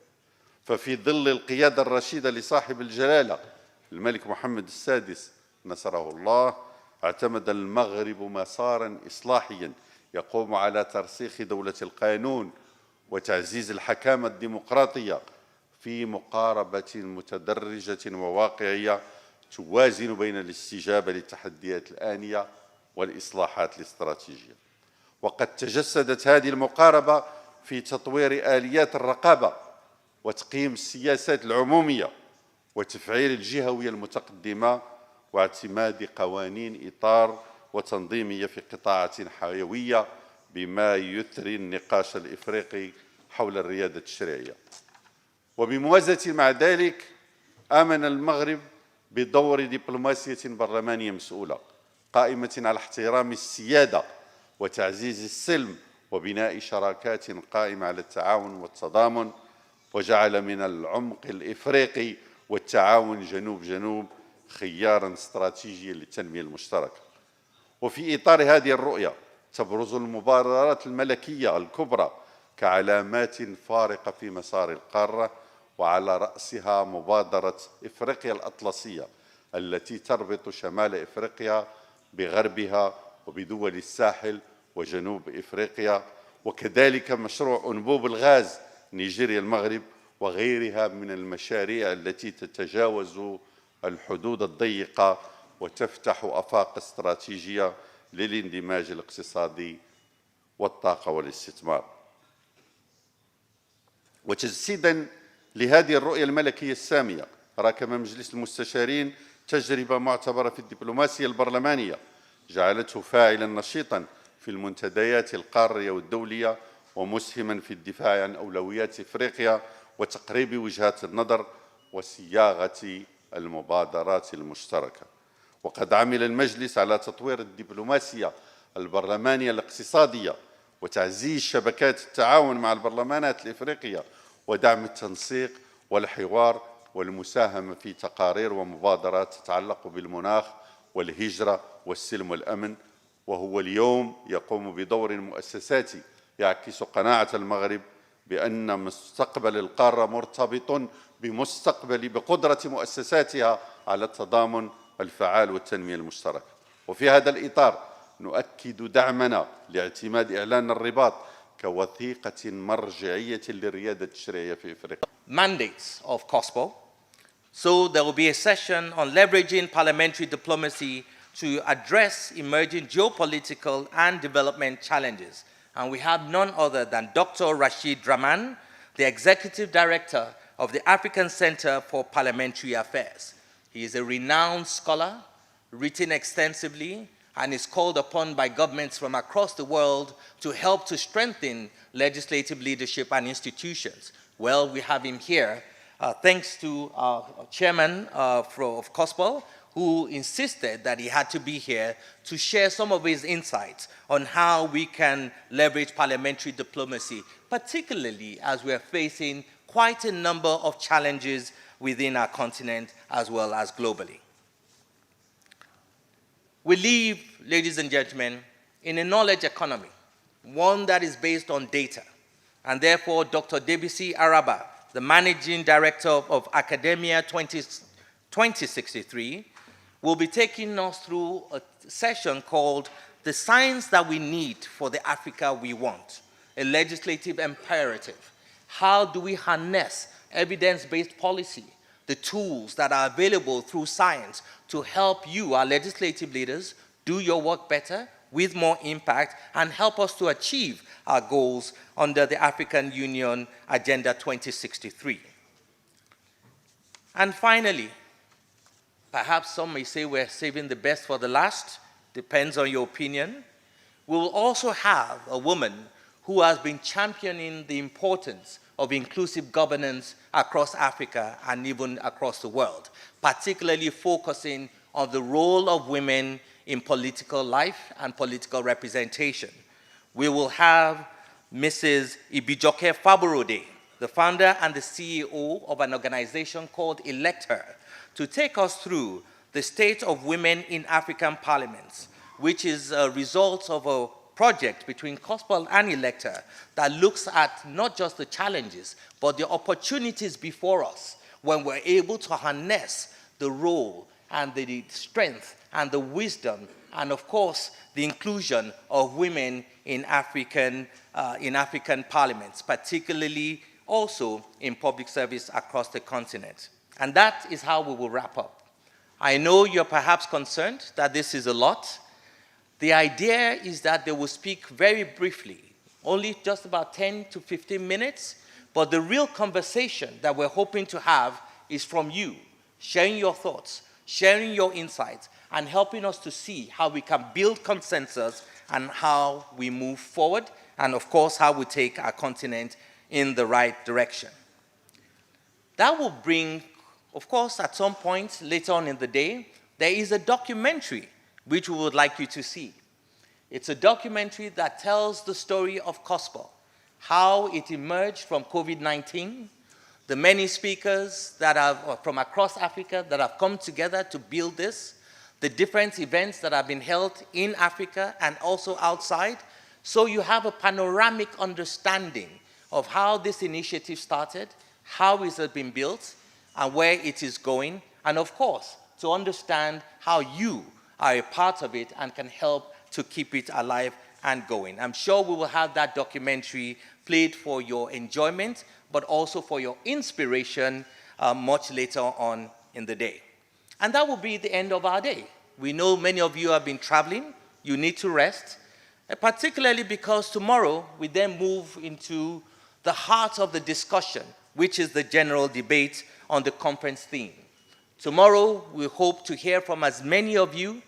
ففي ظل القيادة الرشيدة لصاحب الجلالة الملك محمد السادس نصره الله، اعتمد المغرب مساراً إصلاحياً يقوم على ترسيخ دولة القانون وتعزيز الحكامة الديمقراطية في مقاربة متدرجة وواقعية توازن بين الاستجابة للتحديات الآنية والإصلاحات الاستراتيجية. وقد تجسدت هذه المقاربة في تطوير آليات الرقابة وتقييم السياسات العمومية وتفعيل الجهوية المتقدمة واعتماد قوانين إطار وتنظيمية في قطاعات حيوية بما يثري النقاش الإفريقي حول الريادة التشريعية. وبموازنة مع ذلك آمن المغرب بدور دبلوماسية برلمانية مسؤولة قائمة على احترام السيادة وتعزيز السلم وبناء شراكات قائمة على التعاون والتضامن، وجعل من العمق الإفريقي والتعاون جنوب جنوب خياراً استراتيجياً للتنمية المشتركة. وفي إطار هذه الرؤية تبرز المبادرات الملكية الكبرى كعلامات فارقة في مسار القارة، وعلى رأسها مبادرة إفريقيا الأطلسية التي تربط شمال إفريقيا بغربها وبدول الساحل وجنوب إفريقيا، وكذلك مشروع أنبوب الغاز نيجيريا المغرب وغيرها من المشاريع التي تتجاوز الحدود الضيقة وتفتح آفاق استراتيجية للاندماج الاقتصادي والطاقة والاستثمار. وتجسيداً لهذه الرؤية الملكية السامية، راكم مجلس المستشارين تجربة معتبرة في الدبلوماسية البرلمانية جعلته فاعلاً نشيطاً في المنتديات القارية والدولية، ومسهماً في الدفاع عن أولويات إفريقيا وتقريب وجهات النظر وصياغة المبادرات المشتركة. وقد عمل المجلس على تطوير الدبلوماسية البرلمانية الاقتصادية وتعزيز شبكات التعاون مع البرلمانات الإفريقية ودعم التنسيق والحوار والمساهمة في تقارير ومبادرات تتعلق بالمناخ والهجرة والسلم والأمن. وهو اليوم يقوم بدور مؤسساتي يعكس قناعة المغرب بأن مستقبل القارة مرتبط بقدرة مؤسساتها على التضامن الفعال والتنمية المشتركة. وفي هذا الإطار نؤكد دعمنا لاعتماد إعلان الرباط كوثيقة مرجعية للريادة التشريعية في إفريقيا. Mandates of CoSPAL. So there will be a session on leveraging parliamentary diplomacy to address emerging geopolitical and development challenges. And we have none other than Dr. Rashid Rahman, the Executive Director of the African Center for Parliamentary Affairs. He is a renowned scholar, written extensively, and is called upon by governments from across the world to help to strengthen legislative leadership and institutions. Well, we have him here, thanks to our chairman of CoSPAL, who insisted that he had to be here to share some of his insights on how we can leverage parliamentary diplomacy, particularly as we are facing quite a number of challenges within our continent as well as globally. We live, ladies and gentlemen, in a knowledge economy, one that is based on data. And therefore, Dr. Debisi Araba, the Managing Director of Academia 2063, will be taking us through a session called The Science That We Need for the Africa We Want, a legislative imperative. How do we harness evidence-based policy, the tools that are available through science to help you, our legislative leaders, do your work better, with more impact, and help us to achieve our goals under the African Union Agenda 2063. And finally, perhaps some may say we're saving the best for the last, depends on your opinion. We will also have a woman who has been championing the importance of inclusive governance across Africa and even across the world, particularly focusing on the role of women in political life and political representation. We will have Mrs. Ibijoke Faborode, the founder and the CEO of an organization called Elect Her, to take us through the state of women in African parliaments, which is a result of a project between CoSPAL and Elect Her that looks at not just the challenges, but the opportunities before us when we're able to harness the role and the strength and the wisdom and, of course, the inclusion of women in African parliaments, particularly also in public service across the continent. And that is how we will wrap up. I know you're perhaps concerned that this is a lot. The idea is that they will speak very briefly, only just about 10 to 15 minutes, but the real conversation that we're hoping to have is from you, sharing your thoughts, sharing your insights, and helping us to see how we can build consensus and how we move forward, and of course, how we take our continent in the right direction. That will bring, of course, at some point later on in the day, there is a documentary which we would like you to see. It's a documentary that tells the story of CoSPAL, how it emerged from COVID-19, the many speakers that have from across Africa that have come together to build this, the different events that have been held in Africa and also outside, so you have a panoramic understanding of how this initiative started, how it has been built, and where it is going, and of course, to understand how you are a part of it and can help to keep it alive and going. I'm sure we will have that documentary played for your enjoyment, but also for your inspiration much later on in the day. And that will be the end of our day. We know many of you have been traveling. You need to rest, particularly because tomorrow we then move into the heart of the discussion, which is the general debate on the conference theme. Tomorrow, we hope to hear from as many of you.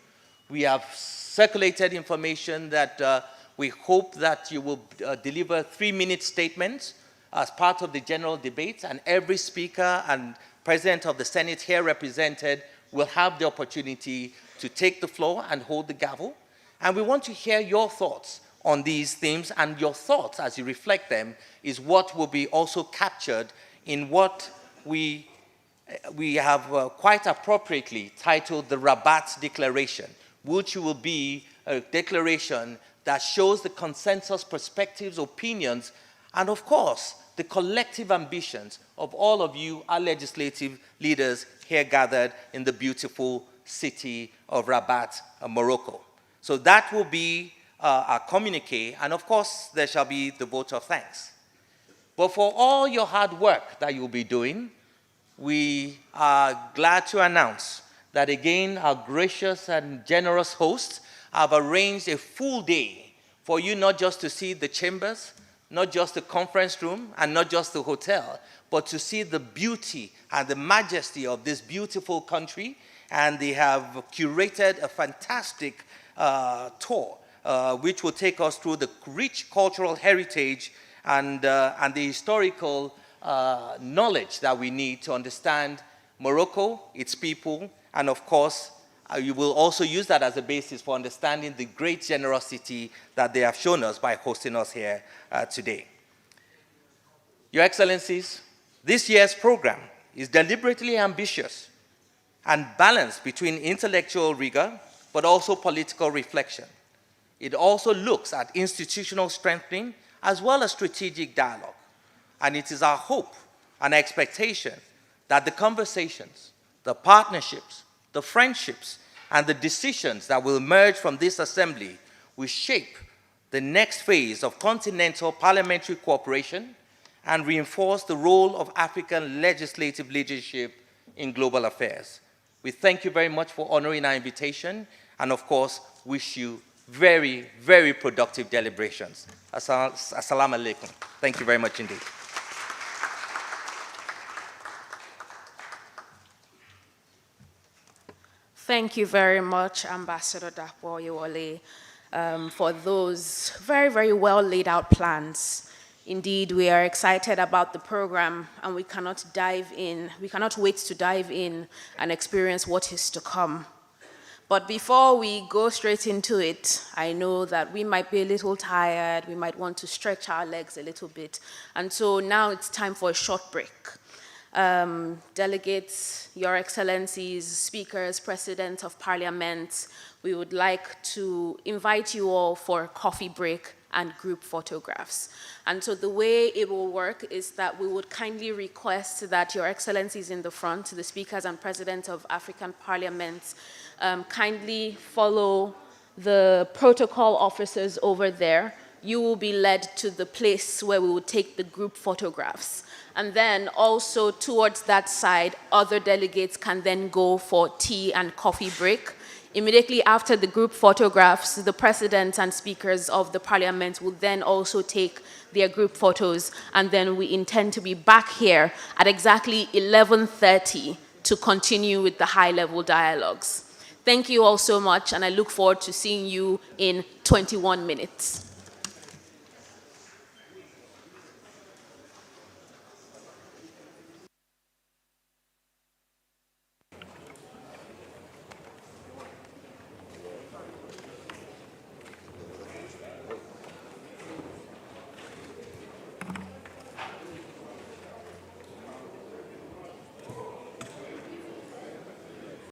We have circulated information that we hope that you will deliver 3-minute statements as part of the general debate, and every speaker and president of the Senate here represented will have the opportunity to take the floor and hold the gavel. And we want to hear your thoughts on these themes, and your thoughts as you reflect them is what will be also captured in what we have quite appropriately titled the Rabat Declaration, which will be a declaration that shows the consensus perspectives, opinions, and of course, the collective ambitions of all of you, our legislative leaders here gathered in the beautiful city of Rabat, Morocco. So that will be our communique, and of course, there shall be the vote of thanks. But for all your hard work that you'll be doing, we are glad to announce that again, our gracious and generous hosts have arranged a full day for you not just to see the chambers, not just the conference room, and not just the hotel, but to see the beauty and the majesty of this beautiful country. And they have curated a fantastic tour, which will take us through the rich cultural heritage and the historical knowledge that we need to understand Morocco, its people, and of course, you will also use that as a basis for understanding the great generosity that they have shown us by hosting us here today. Your Excellencies, this year's program is deliberately ambitious and balanced between intellectual rigor, but also political reflection. It also looks at institutional strengthening as well as strategic dialogue. And it is our hope and expectation that the conversations, the partnerships, the friendships, and the decisions that will emerge from this assembly will shape the next phase of continental parliamentary cooperation and reinforce the role of African legislative leadership in global affairs. We thank you very much for honoring our invitation, and of course, wish you very, very productive deliberations. Assalamu alaikum. Thank you very much indeed. Thank you very much, Ambassador Dapo Oyewole, for those very, very well laid out plans. Indeed, we are excited about the program, and we cannot wait to dive in and experience what is to come. But before we go straight into it, I know that we might be a little tired, we might want to stretch our legs a little bit, and so now it's time for a short break. Delegates, Your Excellencies, speakers, presidents of parliament, we would like to invite you all for a coffee break and group photographs. And so the way it will work is that we would kindly request that Your Excellencies in the front, the speakers and presidents of African parliaments, kindly follow the protocol officers over there. You will be led to the place where we will take the group photographs. And then also towards that side, other delegates can then go for tea and coffee break. Immediately after the group photographs, the presidents and speakers of the parliament will then also take their group photos, and then we intend to be back here at exactly 11:30 to continue with the high-level dialogues. Thank you all so much, and I look forward to seeing you in 21 minutes.